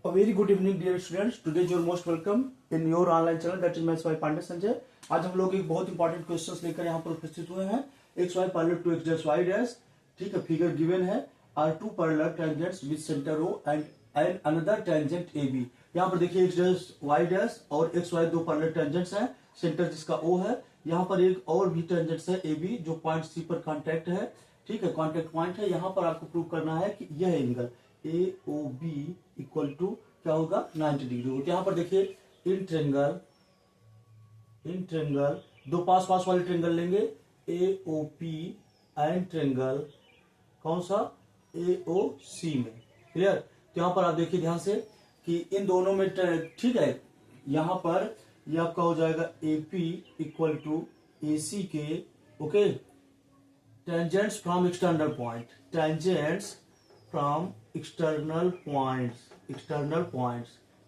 A very good evening dear students. Today you are most welcome in your online channel that is Maths by Pandey Sanjay. आज हम लोग एक बहुत important questions लेकर यहाँ पर उपस्थित हुए हैं. X Y parallel to X dash Y dash. ठीक है, फिगर गिवन है. Are two parallel tangents with centre O and another tangent A B. यहाँ पर देखिए एक्स डैश वाई डैश और एक्स वाई दो पैरेलल टेंजेंट्स हैं. सेंटर जिसका ओ है. यहाँ पर एक और भी टेंजेंट्स है ए बी जो पॉइंट सी पर कॉन्टेक्ट है. ठीक है, कॉन्टेक्ट पॉइंट है. यहाँ पर आपको प्रूव करना है कि यह angle A O B equal to क्या होगा 90 डिग्री होगा. यहाँ पर देखिए इन ट्रेंगल दो पास पास वाले ट्रेंगल लेंगे ए ओ पी एंड ट्रेंगल कौन सा ए ओ सी में. क्लियर. तो यहाँ पर आप देखिए ध्यान से कि इन दोनों में ठीक है. यहाँ पर यह आपका हो जाएगा ए पी इक्वल टू ए सी के. Okay, tangents from external point. Tangents from external points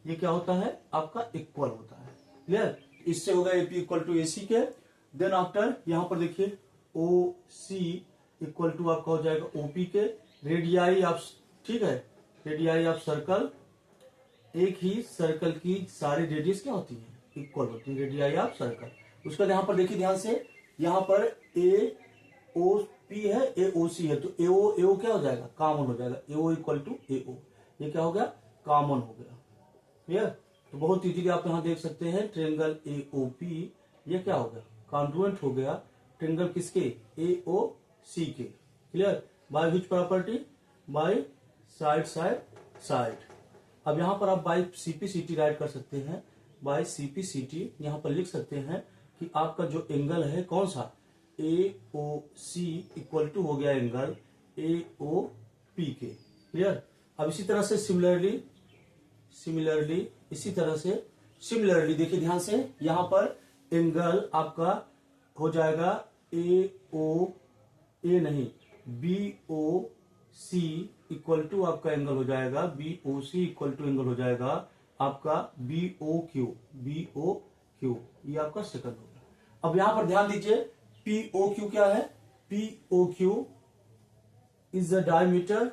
ये क्या होता है आपका इक्वल होता है. क्लियर. इससे होगा एपी इक्वल टू एसी के. देन आफ्टर यहां पर देखिए ओ सी इक्वल टू आपका हो जाएगा ओपी के. रेडियाई ऑफ ठीक है, रेडियाई ऑफ सर्कल. एक ही सर्कल की सारी रेडियस क्या होती है इक्वल होती है. Radii of circle. उसके बाद यहां पर देखिए ध्यान से यहां पर ए ओ पी है ए ओ सी है तो ए ओ क्या हो जाएगा कॉमन हो जाएगा. ए ओ इक्वल टू ए ओ ये क्या हो गया कॉमन हो गया. क्लियर. तो बहुत इजीली आप यहां देख सकते हैं ट्रेंगल ए ओ पी ये क्या हो गया कॉन्ग्रुएंट हो गया ट्रेंगल किसके ए ओ सी के. Clear. By which property by side. अब यहां पर आप बाय सीपीसीटी राइट कर सकते हैं. बाय सीपीसीटी यहां पर लिख सकते हैं कि आपका जो एंगल है कौन सा ए ओ सी इक्वल टू हो गया एंगल ए ओ पी के. क्लियर. अब इसी तरह से सिमिलरली देखिए ध्यान से यहां पर एंगल आपका हो जाएगा B O C equal to आपका एंगल हो जाएगा B O C equal to angle हो जाएगा आपका बी ओ क्यू. ये आपका सेकंड होगा. अब यहां पर ध्यान दीजिए पी ओ क्यू क्या है. P O Q is a diameter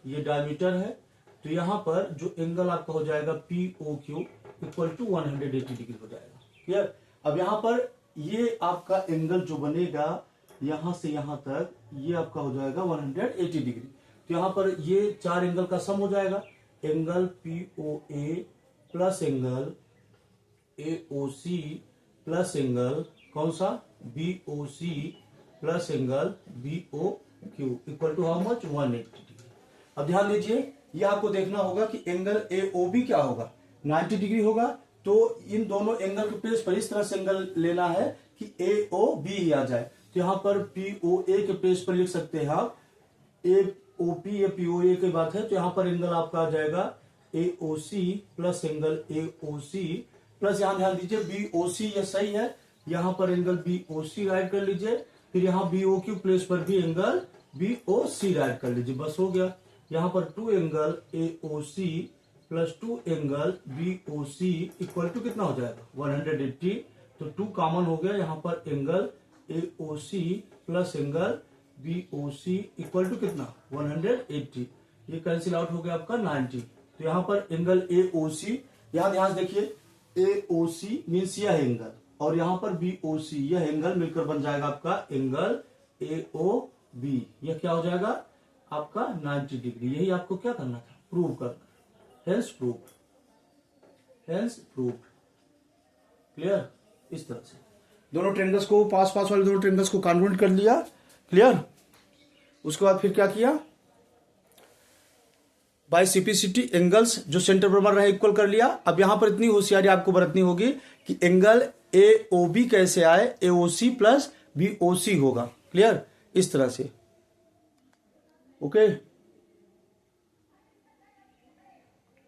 ये डायमीटर है. तो यहां पर जो एंगल आपका हो जाएगा P O Q equal to 180 degree हो जाएगा. क्लियर. अब यहां पर ये आपका एंगल जो बनेगा यहां से यहां तक ये आपका हो जाएगा 180 डिग्री. तो यहां पर ये चार एंगल का सम हो जाएगा. Angle P O A plus angle A O C plus angle कौन सा B O C plus angle B O Q equal to how much 180 degree. अब ध्यान दीजिए यह आपको देखना होगा कि एंगल ए ओ बी क्या होगा 90 डिग्री होगा. तो इन दोनों एंगल के प्लेस पर इस तरह से एंगल लेना है कि ए ओ बी ही आ जाए. तो यहां पर पी ओ ए के प्लेस पर लिख सकते हैं आप ए ओ पी या पी ओ ए की बात है. तो यहां पर एंगल आपका आ जाएगा A O C plus angle A O C plus यहां ध्यान दीजिए बी ओ सी ये सही है. यहां पर angle B O C write कर लीजिए. फिर यहां बी ओ क्यू प्लेस पर भी angle B O C write कर लीजिए. बस हो गया. यहां पर two angle A O C plus two angle B O C equal to कितना हो जाएगा 180. तो टू कॉमन हो गया. यहां पर angle A O C plus angle B O C equal to कितना 180. ये कैंसिल आउट हो गया आपका 90. तो यहां पर एंगल ए ओ सी यहां ध्यान देखिए ए ओ सी मीन्स यह एंगल और यहां पर बी ओ सी यह एंगल मिलकर बन जाएगा आपका एंगल ए ओ बी. यह क्या हो जाएगा आपका 90 डिग्री. यही आपको क्या करना था प्रूव करना. Hence proved. क्लियर. इस तरह से दोनों ट्रेंगल्स को पास वाले दोनों ट्रेंगल्स को कॉन्ग्रुएंट कर लिया. क्लियर. उसके बाद फिर क्या किया बाय सीपीसीटी एंगल्स जो सेंटर पर बन रहा है इक्वल कर लिया. अब यहां पर इतनी होशियारी आपको बरतनी होगी कि एंगल ए ओ बी कैसे आए ए O C plus B O सी होगा. क्लियर. इस तरह से. ओके.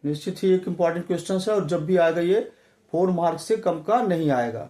निश्चित ही एक इंपॉर्टेंट क्वेश्चन है और जब भी आएगा ये 4 मार्क्स से कम का नहीं आएगा.